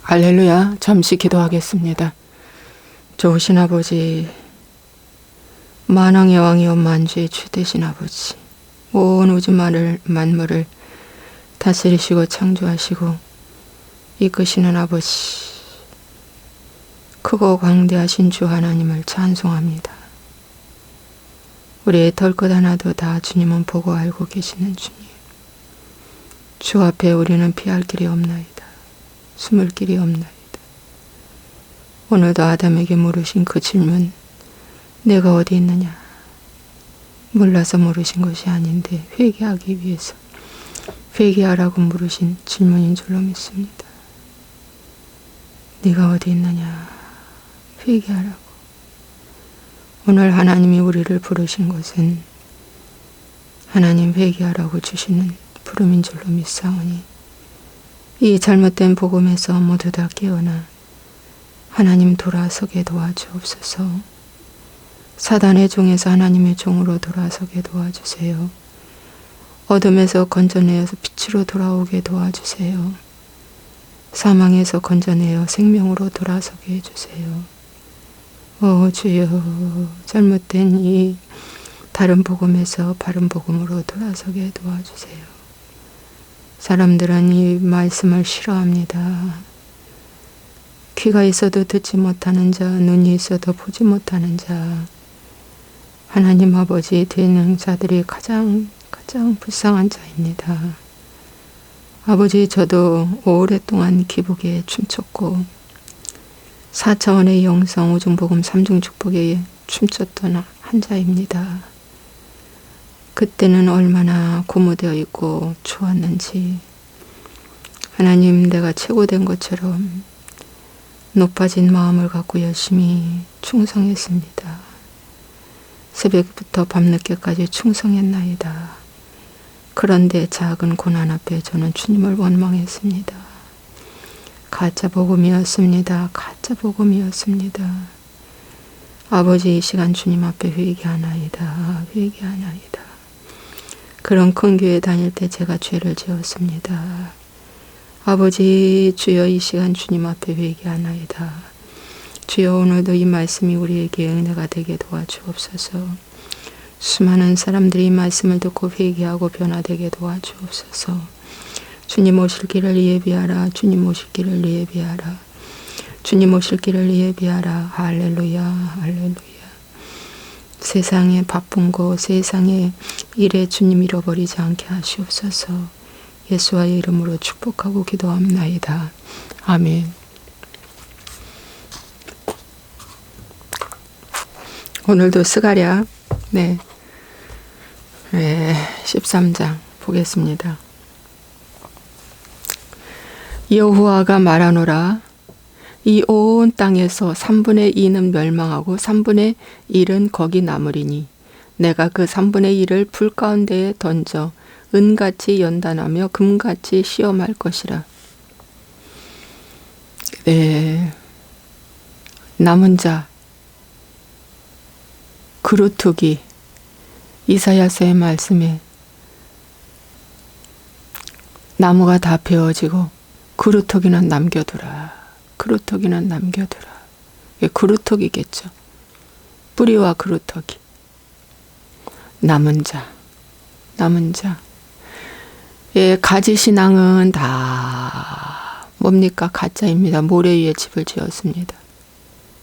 할렐루야. 잠시 기도하겠습니다. 좋으신 아버지, 만왕의 왕이요 만주의 주 되신 아버지, 온 우주 만물을 다스리시고 창조하시고 이끄시는 아버지, 크고 광대하신 주 하나님을 찬송합니다. 우리의 털끝 하나도 다 주님은 보고 알고 계시는 주님, 주 앞에 우리는 피할 길이 없나이다. 숨을 길이 없나이다. 오늘도 아담에게 물으신 그 질문, 내가 어디 있느냐? 몰라서 물으신 것이 아닌데 회개하기 위해서 회개하라고 물으신 질문인 줄로 믿습니다. 네가 어디 있느냐? 회개하라고. 오늘 하나님이 우리를 부르신 것은 하나님 회개하라고 주시는 부름인 줄로 믿사오니 이 잘못된 복음에서 모두 다 깨어나 하나님 돌아서게 도와주옵소서. 사단의 종에서 하나님의 종으로 돌아서게 도와주세요. 어둠에서 건져내어서 빛으로 돌아오게 도와주세요. 사망에서 건져내어 생명으로 돌아서게 해주세요. 오 주여, 잘못된 이 다른 복음에서 바른 복음으로 돌아서게 도와주세요. 사람들은 이 말씀을 싫어합니다. 귀가 있어도 듣지 못하는 자, 눈이 있어도 보지 못하는 자, 하나님 아버지 되는 자들이 가장 불쌍한 자입니다. 아버지, 저도 오랫동안 기복에 춤췄고 4차원의 영성 오중복음 3중 축복에 춤췄던 한 자입니다. 그때는 얼마나 고무되어 있고 좋았는지, 하나님 내가 최고된 것처럼 높아진 마음을 갖고 열심히 충성했습니다. 새벽부터 밤늦게까지 충성했나이다. 그런데 작은 고난 앞에 저는 주님을 원망했습니다. 가짜 복음이었습니다. 가짜 복음이었습니다. 아버지, 이 시간 주님 앞에 회개하나이다. 회개하나이다. 그런 큰 교회 다닐 때 제가 죄를 지었습니다. 아버지, 주여 이 시간 주님 앞에 회개하나이다. 주여 오늘도 이 말씀이 우리에게 은혜가 되게 도와주옵소서. 수많은 사람들이 이 말씀을 듣고 회개하고 변화되게 도와주옵소서. 주님 오실 길을 예비하라. 주님 오실 길을 예비하라. 주님 오실 길을 예비하라. 할렐루야, 할렐루야. 세상에 바쁜 곳, 세상에 일에 주님 잃어버리지 않게 하시옵소서. 예수와의 이름으로 축복하고 기도합나이다. 아멘. 오늘도 스가랴 13장 보겠습니다. 여호와가 말하노라. 이 온 땅에서 3분의 2는 멸망하고 3분의 1은 거기 남으리니 내가 그 3분의 1을 불 가운데에 던져 은같이 연단하며 금같이 시험할 것이라. 남은 자, 그루터기, 이사야서의 말씀에 나무가 다 베어지고 그루터기는 남겨두라. 그루터기는 남겨두라. 그루터기겠죠. 뿌리와 그루터기. 남은 자, 남은 자. 가지신앙은 다 뭡니까? 가짜입니다. 모래 위에 집을 지었습니다.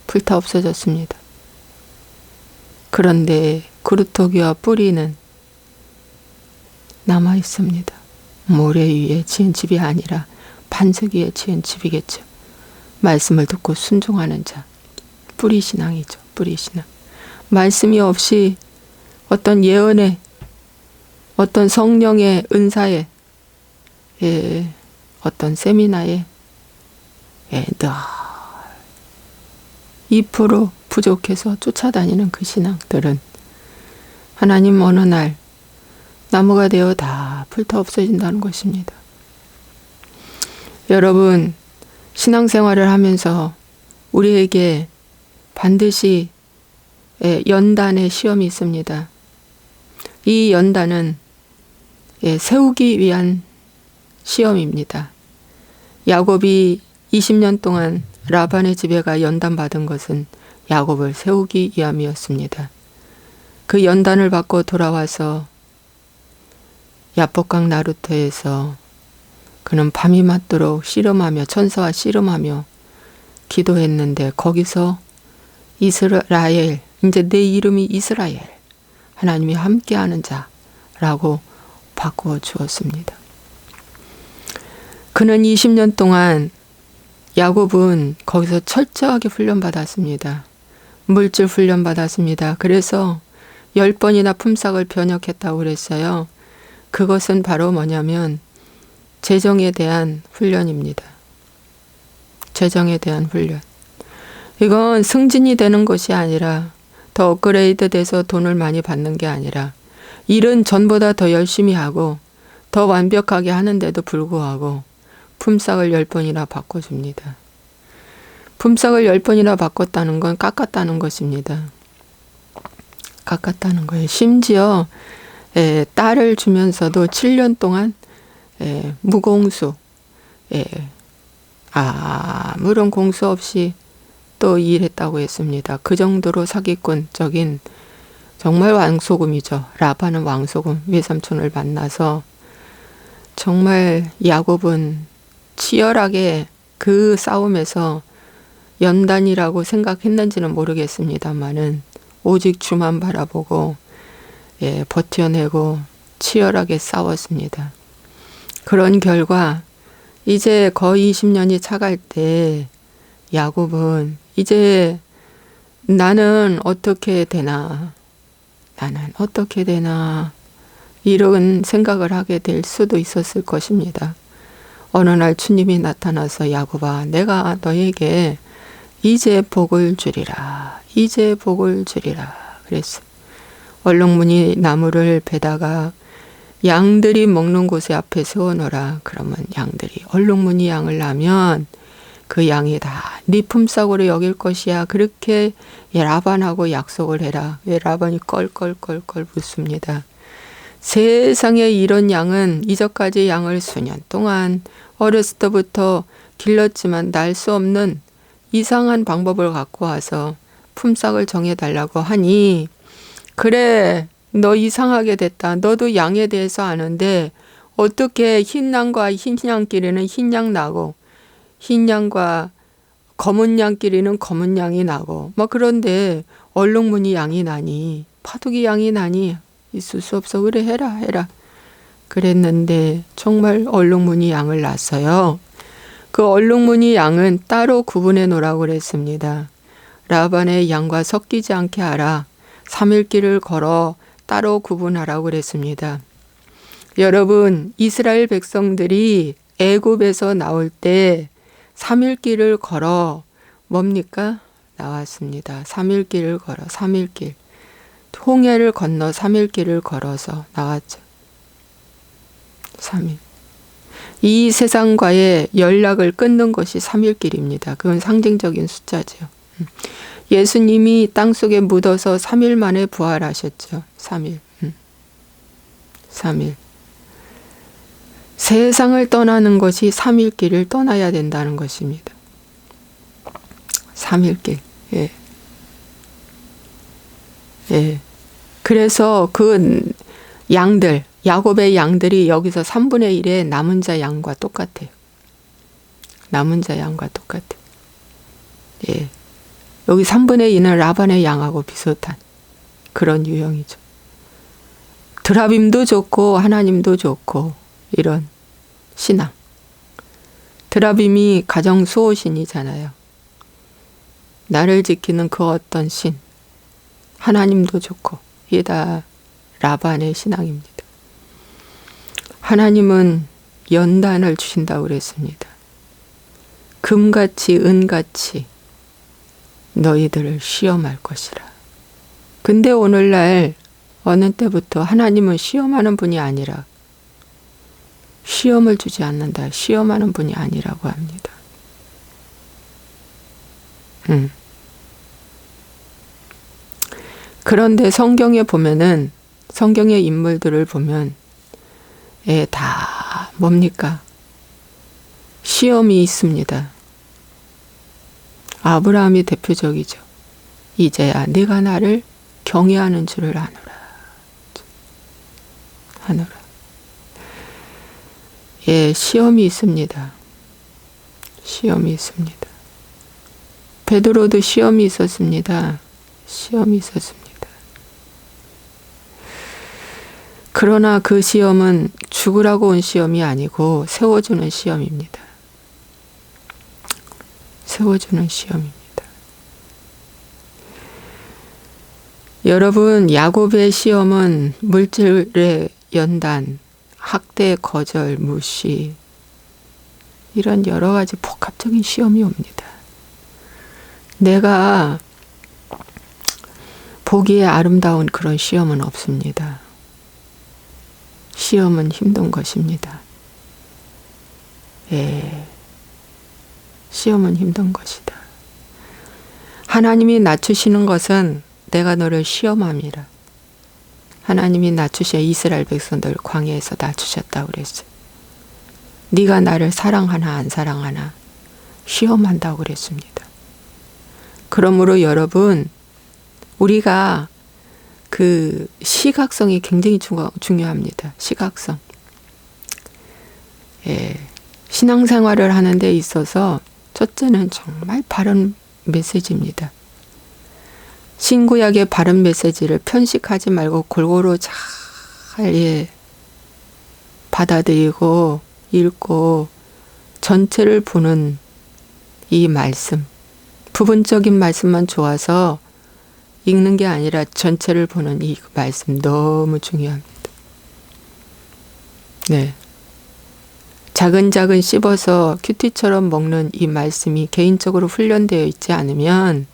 불타 없어졌습니다. 그런데 그루터기와 뿌리는 남아 있습니다. 모래 위에 지은 집이 아니라 반석 위에 지은 집이겠죠. 말씀을 듣고 순종하는 자, 뿌리 신앙이죠. 뿌리 신앙. 말씀이 없이 어떤 예언에, 어떤 성령의 은사에, 어떤 세미나에 늘 2% 부족해서 쫓아다니는 그 신앙들은 하나님 어느 날 나무가 되어 다 불타 없어진다는 것입니다. 여러분, 신앙생활을 하면서 우리에게 반드시 연단의 시험이 있습니다. 이 연단은 세우기 위한 시험입니다. 야곱이 20년 동안 라반의 집에 가 연단받은 것은 야곱을 세우기 위함이었습니다. 그 연단을 받고 돌아와서 야복강 나루터에서 그는 밤이 맞도록 씨름하며 천사와 씨름하며 기도했는데 거기서 이스라엘, 이제 내 이름이 이스라엘, 하나님이 함께하는 자라고 바꾸어 주었습니다. 그는 20년 동안 야곱은 거기서 철저하게 훈련받았습니다. 물질 훈련받았습니다. 그래서 10번이나 품삯을 변역했다고 그랬어요. 그것은 바로 뭐냐면 재정에 대한 훈련입니다. 재정에 대한 훈련. 이건 승진이 되는 것이 아니라 더 업그레이드 돼서 돈을 많이 받는 게 아니라 일은 전보다 더 열심히 하고 더 완벽하게 하는데도 불구하고 품삯을 10번이나 바꿔줍니다. 품삯을 10번이나 바꿨다는 건 깎았다는 것입니다. 깎았다는 거예요. 심지어 딸을 주면서도 7년 동안 무공수, 아무런 공수 없이 또 일했다고 했습니다. 그 정도로 사기꾼적인 정말 왕소금이죠. 라반은 왕소금, 외삼촌을 만나서 정말 야곱은 치열하게 그 싸움에서 연단이라고 생각했는지는 모르겠습니다만은 오직 주만 바라보고 버텨내고 치열하게 싸웠습니다. 그런 결과 이제 거의 20년이 차갈 때 야곱은 이제 나는 어떻게 되나 이런 생각을 하게 될 수도 있었을 것입니다. 어느 날 주님이 나타나서 야곱아, 내가 너에게 이제 복을 주리라. 이제 복을 주리라. 그랬어. 얼룩무늬 나무를 베다가 양들이 먹는 곳에 앞에 세워놓으라. 그러면 양들이 얼룩무늬 양을 낳으면 그 양이 다 네 품삯으로 여길 것이야. 그렇게 라반하고 약속을 해라. 왜 라반이 껄껄껄껄 묻습니다. 세상에 이런 양은 이전까지 양을 수년 동안 어렸을 때부터 길렀지만 날 수 없는 이상한 방법을 갖고 와서 품삯을 정해달라고 하니 그래 너 이상하게 됐다. 너도 양에 대해서 아는데 어떻게 흰 양과 흰 양끼리는 흰 양 나고 흰 양과 검은 양끼리는 검은 양이 나고 막 그런데 얼룩무늬 양이 나니 파두기 양이 나니 있을 수 없어. 그래 해라. 그랬는데 정말 얼룩무늬 양을 낳았어요. 그 얼룩무늬 양은 따로 구분해 놓으라고 그랬습니다. 라반의 양과 섞이지 않게 하라. 3일 길을 걸어 따로 구분하라고 그랬습니다. 여러분, 이스라엘 백성들이 애굽에서 나올 때 3일 길을 걸어 뭡니까? 나왔습니다. 3일 길을 걸어 3일 길. 홍해를 건너 3일 길을 걸어서 나왔죠. 3일. 이 세상과의 연락을 끊는 것이 3일 길입니다. 그건 상징적인 숫자죠. 예수님이 땅속에 묻어서 3일 만에 부활하셨죠. 3일. 3일. 세상을 떠나는 것이 3일 길을 떠나야 된다는 것입니다. 3일 길. 그래서 그 양들, 야곱의 양들이 여기서 3분의 1의 남은 자 양과 똑같아요. 남은 자 양과 똑같아요. 여기 3분의 2는 라반의 양하고 비슷한 그런 유형이죠. 드라빔도 좋고 하나님도 좋고 이런 신앙. 드라빔이 가정 수호신이잖아요. 나를 지키는 그 어떤 신. 하나님도 좋고 이게 다 라반의 신앙입니다. 하나님은 연단을 주신다고 그랬습니다. 금같이 은같이 너희들을 시험할 것이라. 근데 오늘날 어느 때부터 하나님은 시험하는 분이 아니라 시험을 주지 않는다. 시험하는 분이 아니라고 합니다. 그런데 성경에 보면은 성경의 인물들을 보면 다 뭡니까? 시험이 있습니다. 아브라함이 대표적이죠. 이제야 네가 나를 경외하는 줄을 아노라. 하노라. 예, 시험이 있습니다. 시험이 있습니다. 베드로도 시험이 있었습니다. 시험이 있었습니다. 그러나 그 시험은 죽으라고 온 시험이 아니고 세워주는 시험입니다. 세워주는 시험입니다. 여러분, 야곱의 시험은 물질의 연단, 학대, 거절, 무시, 이런 여러 가지 복합적인 시험이 옵니다. 내가 보기에 아름다운 그런 시험은 없습니다. 시험은 힘든 것입니다. 예, 시험은 힘든 것이다. 하나님이 낮추시는 것은 내가 너를 시험함이라. 하나님이 낮추셔 이스라엘 백성들 광야에서 낮추셨다고 그랬어요. 네가 나를 사랑하나 안 사랑하나 시험한다고 그랬습니다. 그러므로 여러분, 우리가 그 시각성이 굉장히 중요합니다. 시각성. 예, 신앙생활을 하는 데 있어서 첫째는 정말 바른 메시지입니다. 신구약의 바른 메시지를 편식하지 말고 골고루 잘 받아들이고 읽고 전체를 보는 이 말씀. 부분적인 말씀만 좋아서 읽는 게 아니라 전체를 보는 이 말씀 너무 중요합니다. 네. 자근자근 씹어서 큐티처럼 먹는 이 말씀이 개인적으로 훈련되어 있지 않으면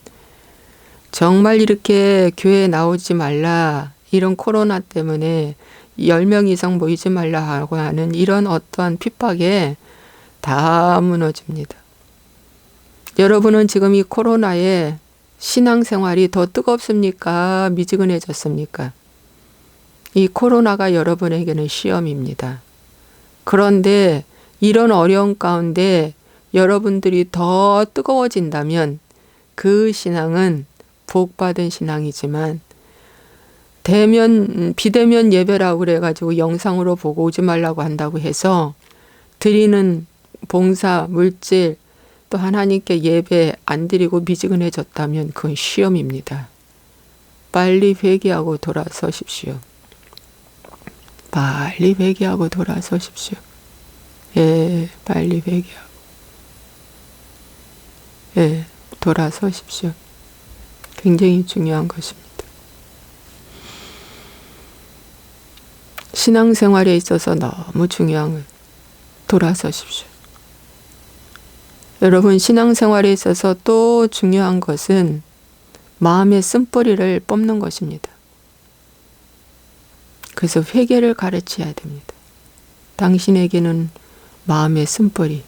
정말 이렇게 교회에 나오지 말라, 이런 코로나 때문에 10명 이상 모이지 말라 하고 하는 이런 어떠한 핍박에 다 무너집니다. 여러분은 지금 이 코로나에 신앙생활이 더 뜨겁습니까? 미지근해졌습니까? 이 코로나가 여러분에게는 시험입니다. 그런데 이런 어려움 가운데 여러분들이 더 뜨거워진다면 그 신앙은 복받은 신앙이지만 비대면 예배라고 그래가지고 영상으로 보고 오지 말라고 한다고 해서 드리는 봉사, 물질, 또 하나님께 예배 안 드리고 미지근해졌다면 그건 시험입니다. 빨리 회개하고 돌아서십시오. 빨리 회개하고 돌아서십시오. 예, 빨리 회개하고. 예, 돌아서십시오. 굉장히 중요한 것입니다. 신앙생활에 있어서 너무 중요한 거예요. 돌아서십시오. 여러분, 신앙생활에 있어서 또 중요한 것은 마음의 쓴뿌리를 뽑는 것입니다. 그래서 회개를 가르쳐야 됩니다. 당신에게는 마음의 쓴뿌리.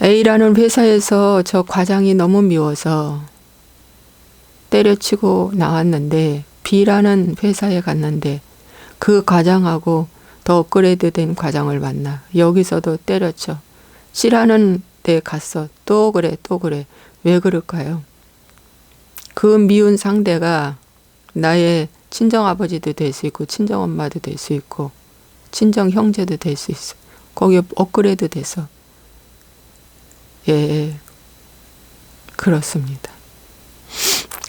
A라는 회사에서 저 과장이 너무 미워서 때려치고 나왔는데 B라는 회사에 갔는데 그 과장하고 더 업그레이드 된 과장을 만나. 여기서도 때려쳐. C라는 데 갔어. 또 그래, 또 그래. 왜 그럴까요? 그 미운 상대가 나의 친정아버지도 될 수 있고 친정엄마도 될 수 있고 친정형제도 될 수 있어. 거기에 업그레이드 돼서. 예, 그렇습니다.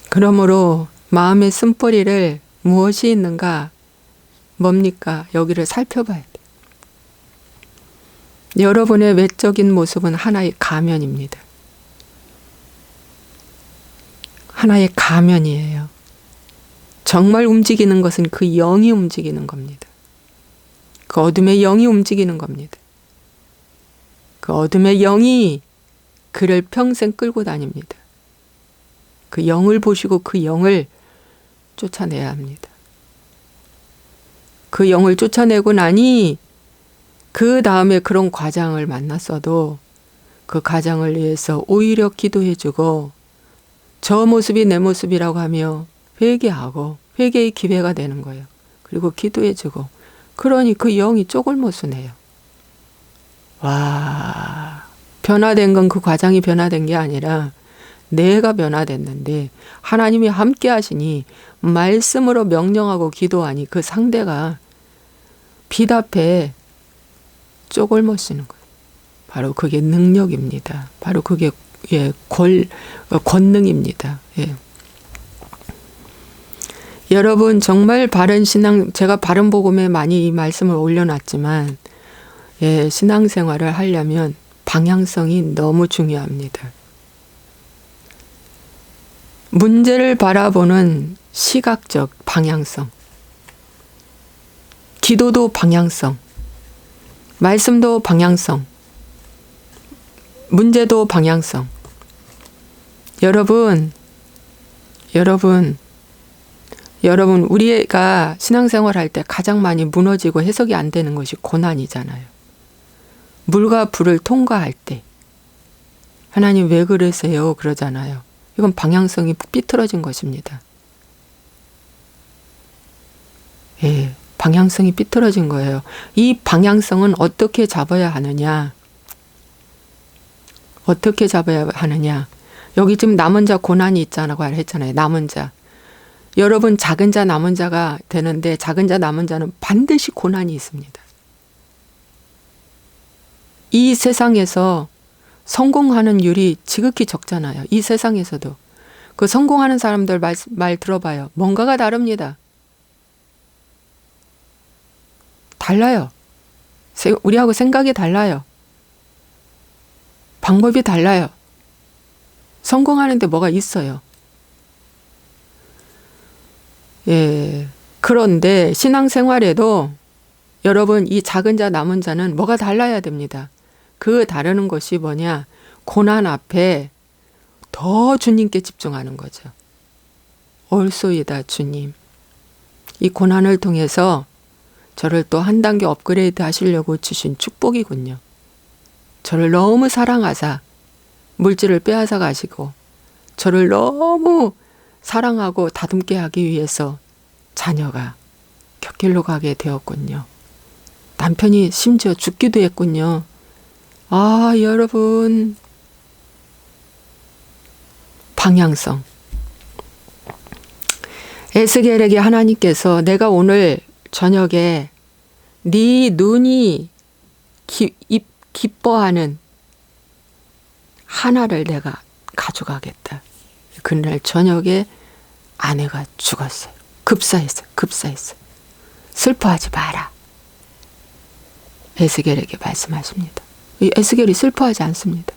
그러므로 마음의 쓴뿌리를 무엇이 있는가, 뭡니까? 여기를 살펴봐야 돼. 여러분의 외적인 모습은 하나의 가면입니다. 하나의 가면이에요. 정말 움직이는 것은 그 영이 움직이는 겁니다. 그 어둠의 영이 움직이는 겁니다. 그 어둠의 영이 그를 평생 끌고 다닙니다. 그 영을 보시고 그 영을 쫓아내야 합니다. 그 영을 쫓아내고 나니 그 다음에 그런 과장을 만났어도 그 과장을 위해서 오히려 기도해주고 저 모습이 내 모습이라고 하며 회개하고 회개의 기회가 되는 거예요. 그리고 기도해주고 그러니 그 영이 쪼글모순해요. 와, 변화된 건 그 과정이 변화된 게 아니라 내가 변화됐는데 하나님이 함께 하시니 말씀으로 명령하고 기도하니 그 상대가 빛 앞에 쪽을 못 쓰는 거예요. 바로 그게 능력입니다. 바로 그게 권능입니다. 예. 여러분 정말 바른 신앙, 제가 바른 복음에 많이 이 말씀을 올려놨지만 신앙생활을 하려면 방향성이 너무 중요합니다. 문제를 바라보는 시각적 방향성, 기도도 방향성, 말씀도 방향성, 문제도 방향성. 여러분, 우리가 신앙생활 할 때 가장 많이 무너지고 해석이 안 되는 것이 고난이잖아요. 물과 불을 통과할 때 하나님 왜 그러세요? 그러잖아요. 이건 방향성이 삐뚤어진 것입니다. 예, 방향성이 삐뚤어진 거예요. 이 방향성은 어떻게 잡아야 하느냐? 어떻게 잡아야 하느냐? 여기 지금 남은 자 고난이 있잖아고 했잖아요. 남은 자. 여러분 작은 자 남은 자가 되는데 작은 자 남은 자는 반드시 고난이 있습니다. 이 세상에서 성공하는 율이 지극히 적잖아요. 이 세상에서도. 그 성공하는 사람들 말 들어봐요. 뭔가가 다릅니다. 달라요. 우리하고 생각이 달라요. 방법이 달라요. 성공하는데 뭐가 있어요. 예. 그런데 신앙생활에도 여러분 이 작은 자 남은 자는 뭐가 달라야 됩니다. 그 다르는 것이 뭐냐? 고난 앞에 더 주님께 집중하는 거죠. 옳소이다 주님. 이 고난을 통해서 저를 또 한 단계 업그레이드 하시려고 주신 축복이군요. 저를 너무 사랑하사 물질을 빼앗아 가시고 저를 너무 사랑하고 다듬게 하기 위해서 자녀가 곁길로 가게 되었군요. 남편이 심지어 죽기도 했군요. 아, 여러분. 방향성. 에스겔에게 하나님께서 내가 오늘 저녁에 네 눈이 기뻐하는 하나를 내가 가져가겠다. 그날 저녁에 아내가 죽었어요. 급사했어요. 슬퍼하지 마라. 에스겔에게 말씀하십니다. 이 에스겔이 슬퍼하지 않습니다.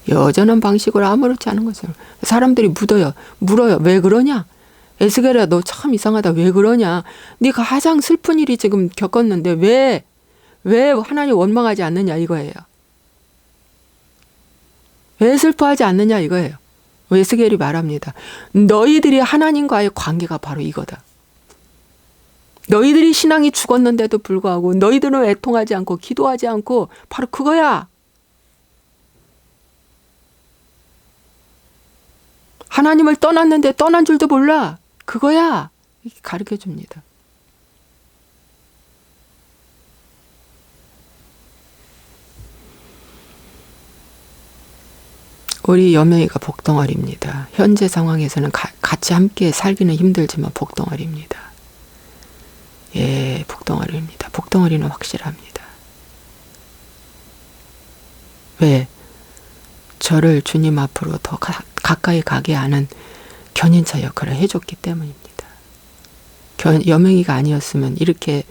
여전한 방식으로 아무렇지 않은 거죠. 사람들이 물어요. 왜 그러냐? 에스겔아 너 참 이상하다. 왜 그러냐? 네가 가장 슬픈 일이 지금 겪었는데 왜 하나님 원망하지 않느냐 이거예요. 왜 슬퍼하지 않느냐 이거예요. 에스겔이 말합니다. 너희들이 하나님과의 관계가 바로 이거다. 너희들이 신앙이 죽었는데도 불구하고 너희들은 애통하지 않고 기도하지 않고 바로 그거야. 하나님을 떠났는데 떠난 줄도 몰라. 그거야. 이렇게 가르쳐 줍니다. 우리 여명이가 복덩어리입니다. 현재 상황에서는 같이 함께 살기는 힘들지만 복덩어리입니다. 예, 복덩어리입니다. 복덩어리는 확실합니다. 왜? 저를 주님 앞으로 더 가까이 가게 하는 견인차 역할을 해줬기 때문입니다. 여명이가 아니었으면 이렇게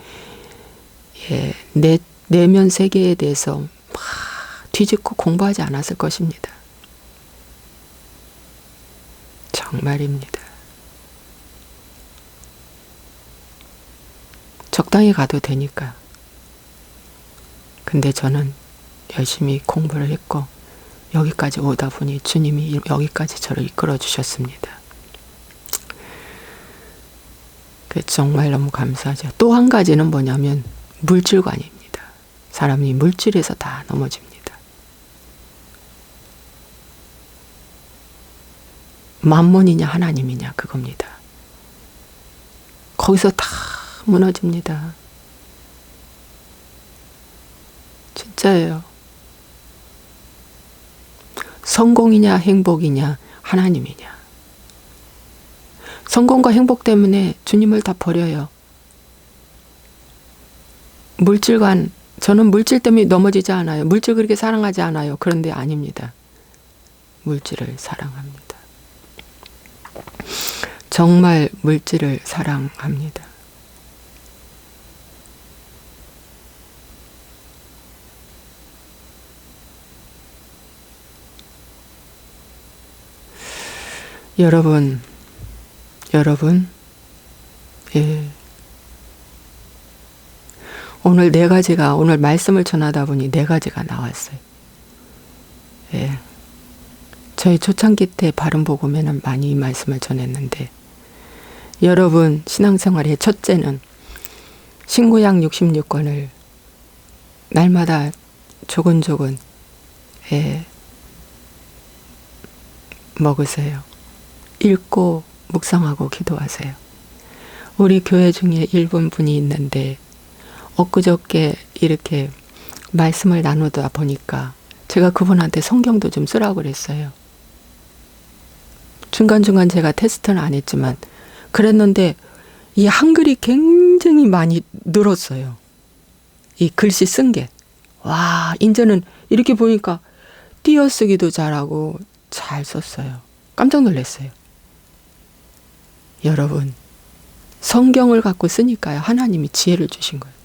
내면 세계에 대해서 막 뒤집고 공부하지 않았을 것입니다. 정말입니다. 적당히 가도 되니까. 근데 저는 열심히 공부를 했고 여기까지 오다 보니 주님이 여기까지 저를 이끌어 주셨습니다. 정말 너무 감사하죠. 또 한 가지는 뭐냐면 물질관입니다. 사람이 물질에서 다 넘어집니다. 만몬이냐 하나님이냐 그겁니다. 거기서 다 무너집니다. 진짜예요. 성공이냐 행복이냐 하나님이냐. 성공과 행복 때문에 주님을 다 버려요. 저는 물질 때문에 넘어지지 않아요. 물질 그렇게 사랑하지 않아요. 그런데 아닙니다. 물질을 사랑합니다. 정말 물질을 사랑합니다. 여러분, 예. 오늘 말씀을 전하다 보니 4가지가 나왔어요. 예. 저희 초창기 때 바른 복음에는 많이 이 말씀을 전했는데, 여러분 신앙생활의 첫째는 신구약 66권을 날마다 조근조근 먹으세요. 읽고 묵상하고 기도하세요. 우리 교회 중에 일본 분이 있는데 엊그저께 이렇게 말씀을 나누다 보니까 제가 그분한테 성경도 좀 쓰라고 그랬어요. 중간중간 제가 테스트는 안 했지만 그랬는데 이 한글이 굉장히 많이 늘었어요. 이 글씨 쓴 게. 와, 이제는 이렇게 보니까 띄어쓰기도 잘하고 잘 썼어요. 깜짝 놀랐어요. 여러분, 성경을 갖고 쓰니까요. 하나님이 지혜를 주신 거예요.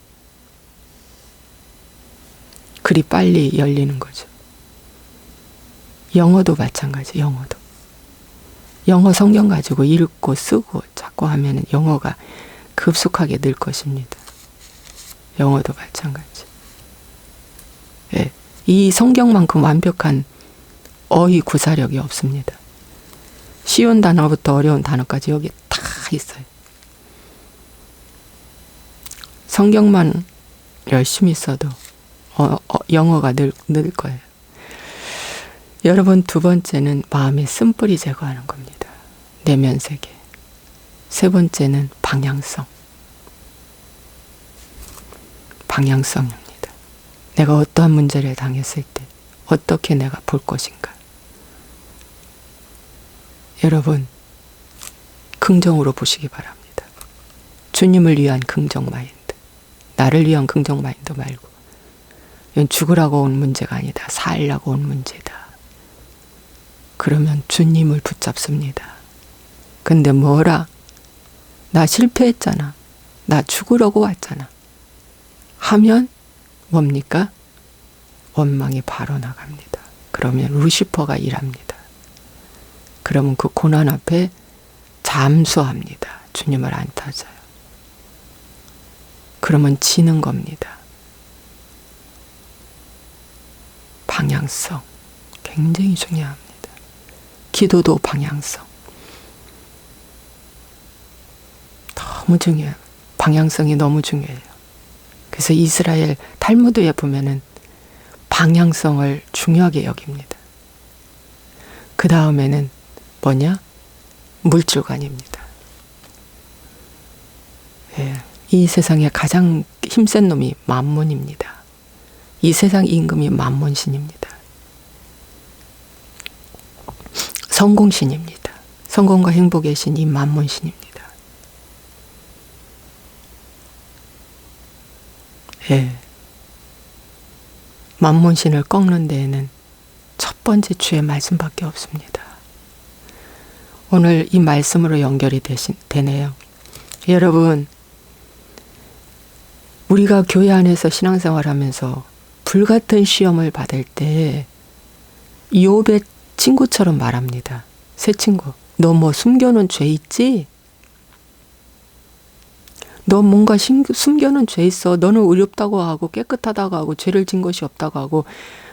글이 빨리 열리는 거죠. 영어도 마찬가지, 영어도. 영어 성경 가지고 읽고 쓰고 자꾸 하면 영어가 급속하게 늘 것입니다. 영어도 마찬가지. 예, 이 성경만큼 완벽한 어휘 구사력이 없습니다. 쉬운 단어부터 어려운 단어까지 여기 다 있어요. 성경만 열심히 써도 영어가 늘 거예요. 여러분, 2번째는 마음의 쓴뿌리 제거하는 겁니다. 내면 세계. 3번째는 방향성. 방향성입니다. 내가 어떠한 문제를 당했을 때 어떻게 내가 볼 것인가. 여러분, 긍정으로 보시기 바랍니다. 주님을 위한 긍정 마인드. 나를 위한 긍정 마인드 말고. 이건 죽으라고 온 문제가 아니다. 살려고 온 문제다. 그러면 주님을 붙잡습니다. 근데 뭐라? 나 실패했잖아. 나 죽으려고 왔잖아. 하면 뭡니까? 원망이 바로 나갑니다. 그러면 루시퍼가 일합니다. 그러면 그 고난 앞에 잠수합니다. 주님을 안 타져요. 그러면 지는 겁니다. 방향성 굉장히 중요합니다. 기도도 방향성 너무 중요해요. 방향성이 너무 중요해요. 그래서 이스라엘 탈무드에 보면은 방향성을 중요하게 여깁니다. 그 다음에는 뭐냐? 물질관입니다. 예, 이 세상에 가장 힘센 놈이 만몬입니다. 이 세상 임금이 만몬신입니다. 성공신입니다. 성공과 행복의 신 이 만몬신입니다. 예. 만몬신을 꺾는 데에는 첫 번째 주의 말씀밖에 없습니다. 오늘 이 말씀으로 연결이 되네요. 여러분, 우리가 교회 안에서 신앙생활하면서 불같은 시험을 받을 때 욥의 친구처럼 말합니다. 새 친구, 너 뭐 숨겨놓은 죄 있지? 너 뭔가 숨겨놓은 죄 있어. 너는 의롭다고 하고 깨끗하다고 하고 죄를 진 것이 없다고 하고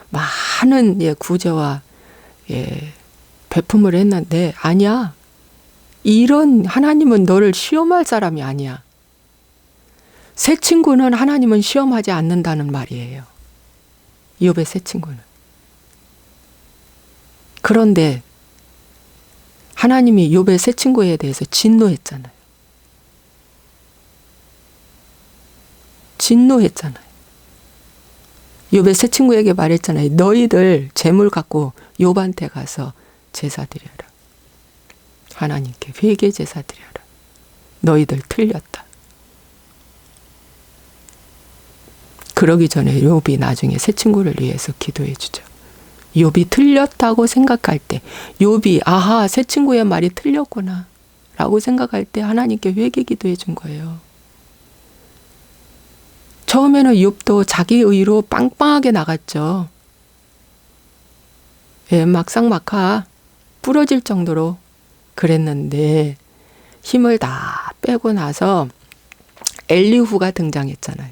많은 구제와 베품을 했는데 아니야. 이런 하나님은 너를 시험할 사람이 아니야. 새 친구는 하나님은 시험하지 않는다는 말이에요. 욥의 새 친구는. 그런데 하나님이 욥의 새 친구에 대해서 진노했잖아요. 진노했잖아요. 욥의 세 친구에게 말했잖아요. 너희들 재물 갖고 욥한테 가서 제사 드려라. 하나님께 회개 제사 드려라. 너희들 틀렸다. 그러기 전에 욥이 나중에 세 친구를 위해서 기도해 주죠. 욥이 틀렸다고 생각할 때, 욥이 아하 세 친구의 말이 틀렸구나 라고 생각할 때 하나님께 회개 기도해 준 거예요. 처음에는 욥도 자기 의로 빵빵하게 나갔죠. 예, 막상막하 부러질 정도로 그랬는데 힘을 다 빼고 나서 엘리후가 등장했잖아요.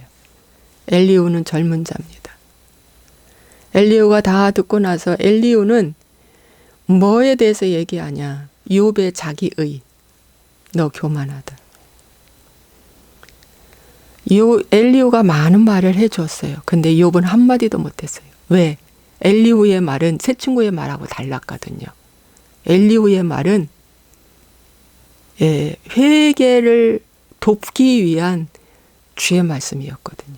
엘리후는 젊은 자입니다. 엘리후가 다 듣고 나서 엘리후는 뭐에 대해서 얘기하냐. 욥의 자기의. 너 교만하다. 엘리후가 많은 말을 해줬어요. 근데 욥은 한마디도 못했어요. 왜? 엘리후의 말은 세 친구의 말하고 달랐거든요. 엘리후의 말은 회개를 돕기 위한 주의 말씀이었거든요.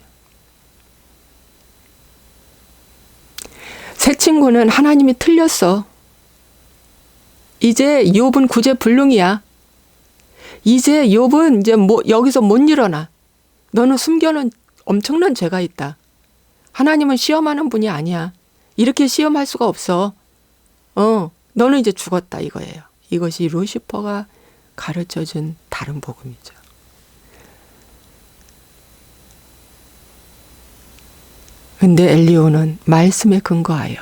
세 친구는 하나님이 틀렸어. 이제 욥은 구제불능이야. 이제 욥은 이제 여기서 못 일어나. 너는 숨겨놓은 엄청난 죄가 있다. 하나님은 시험하는 분이 아니야. 이렇게 시험할 수가 없어. 너는 이제 죽었다 이거예요. 이것이 루시퍼가 가르쳐준 다른 복음이죠. 근데 엘리후는 말씀에 근거하여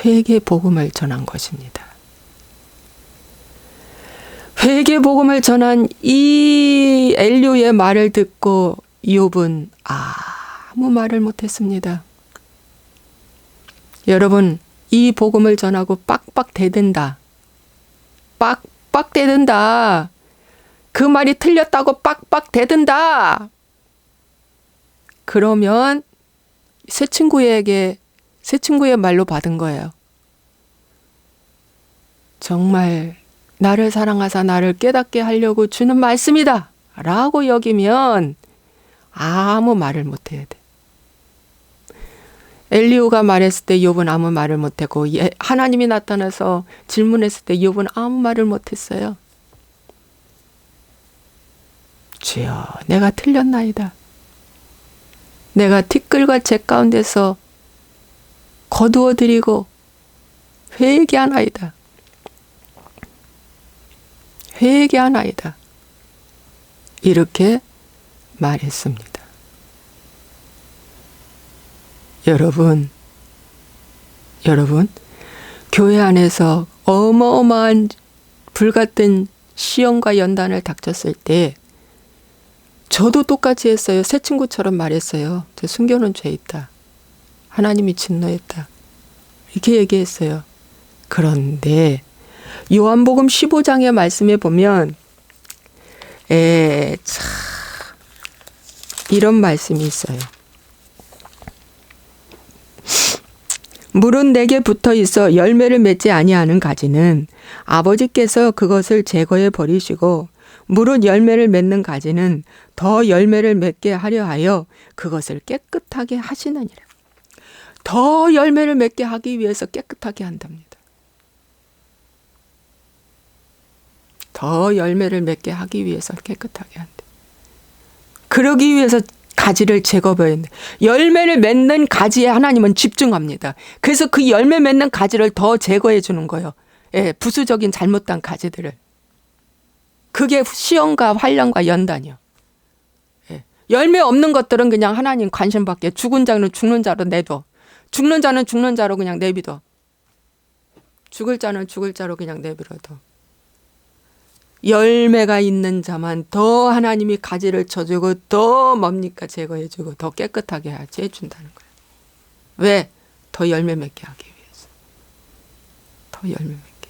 회개 복음을 전한 것입니다. 회개 복음을 전한 이 엘리후의 말을 듣고 욥은 아무 말을 못했습니다. 여러분, 이 복음을 전하고 빡빡 대든다. 빡빡 대든다. 그 말이 틀렸다고 빡빡 대든다. 그러면 새 친구의 말로 받은 거예요. 정말 나를 사랑하사 나를 깨닫게 하려고 주는 말씀이다 라고 여기면 아무 말을 못해야 돼. 엘리후가 말했을 때 욥은 아무 말을 못했고 하나님이 나타나서 질문했을 때 욥은 아무 말을 못했어요. 주여 내가 틀렸나이다. 내가 티끌과 재 가운데서 거두어드리고 회개하나이다. 회개하나이다. 이렇게 말했습니다. 여러분, 교회 안에서 어마어마한 불같은 시험과 연단을 닥쳤을 때 저도 똑같이 했어요. 새 친구처럼 말했어요. 저 숨겨놓은 죄 있다. 하나님이 진노했다. 이렇게 얘기했어요. 그런데 요한복음 15장의 말씀에 보면 참 이런 말씀이 있어요. 물은 내게 붙어 있어 열매를 맺지 아니하는 가지는 아버지께서 그것을 제거해 버리시고 물은 열매를 맺는 가지는 더 열매를 맺게 하려 하여 그것을 깨끗하게 하시느니라. 더 열매를 맺게 하기 위해서 깨끗하게 한답니다. 더 열매를 맺게 하기 위해서 깨끗하게 한다. 그러기 위해서 가지를 제거해야 돼. 열매를 맺는 가지에 하나님은 집중합니다. 그래서 그 열매 맺는 가지를 더 제거해 주는 거예요. 부수적인 잘못된 가지들을. 그게 시험과 환난과 연단이요. 열매 없는 것들은 그냥 하나님 관심 받게 죽은 자는 죽는 자로 내둬. 죽는 자는 죽는 자로 그냥 내비둬. 죽을 자는 죽을 자로 그냥 내버려둬. 열매가 있는 자만 더 하나님이 가지를 쳐주고 더 뭡니까 제거해주고 더 깨끗하게 하지 해준다는 거예요. 왜? 더 열매 맺게 하기 위해서. 더 열매 맺게.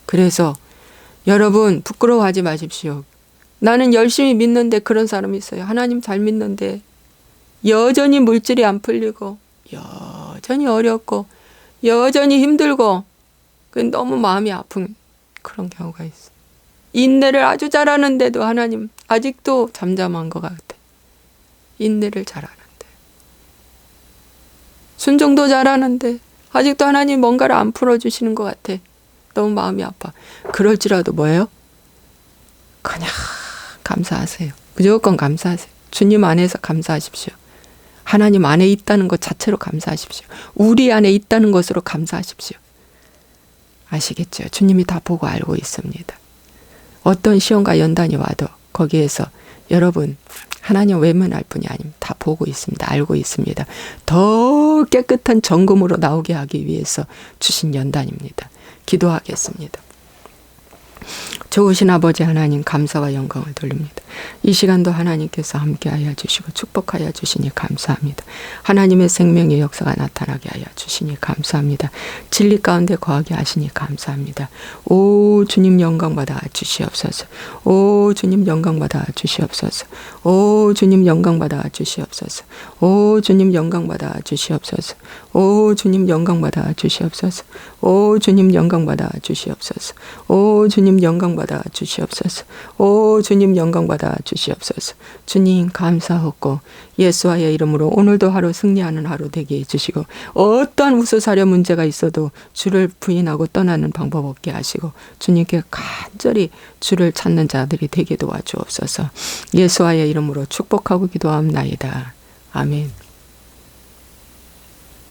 그래서 여러분 부끄러워하지 마십시오. 나는 열심히 믿는데 그런 사람이 있어요. 하나님 잘 믿는데 여전히 물질이 안 풀리고 여전히 어렵고 여전히 힘들고 너무 마음이 아픈 그런 경우가 있어요. 인내를 아주 잘하는데도 하나님 아직도 잠잠한 것 같아. 인내를 잘하는데. 순종도 잘하는데 아직도 하나님 뭔가를 안 풀어주시는 것 같아. 너무 마음이 아파. 그럴지라도 뭐예요? 그냥 감사하세요. 무조건 감사하세요. 주님 안에서 감사하십시오. 하나님 안에 있다는 것 자체로 감사하십시오. 우리 안에 있다는 것으로 감사하십시오. 아시겠죠? 주님이 다 보고 알고 있습니다. 어떤 시험과 연단이 와도 거기에서 여러분 하나님 외면할 분이 아닙니다. 다 보고 있습니다. 알고 있습니다. 더 깨끗한 정금으로 나오게 하기 위해서 주신 연단입니다. 기도하겠습니다. 좋으신 아버지 하나님 감사와 영광을 돌립니다. 이 시간도 하나님께서 함께하여 주시고 축복하여 주시니 감사합니다. 하나님의 생명의 역사가 나타나게 하여 주시니 감사합니다. 진리 가운데 거하게 하시니 감사합니다. 오 주님 영광받아 주시옵소서. 오 주님 영광받아 주시옵소서. 오 주님 영광받아 주시옵소서. 오 주님 영광받아 주시옵소서. 오 주님 영광받아 주시옵소서. 오 주님 영광받아 주시옵소서. 오 주님 영광받아 주시옵소서. 오 주님 영광받아 주시옵소서. 주님 감사하고 예수와의 이름으로 오늘도 하루 승리하는 하루 되게 해주시고 어떠한 우수사려 문제가 있어도 주를 부인하고 떠나는 방법 없게 하시고 주님께 간절히 주를 찾는 자들이 되게 도와주옵소서. 예수와의 이름으로 축복하고 기도합나이다. 아멘.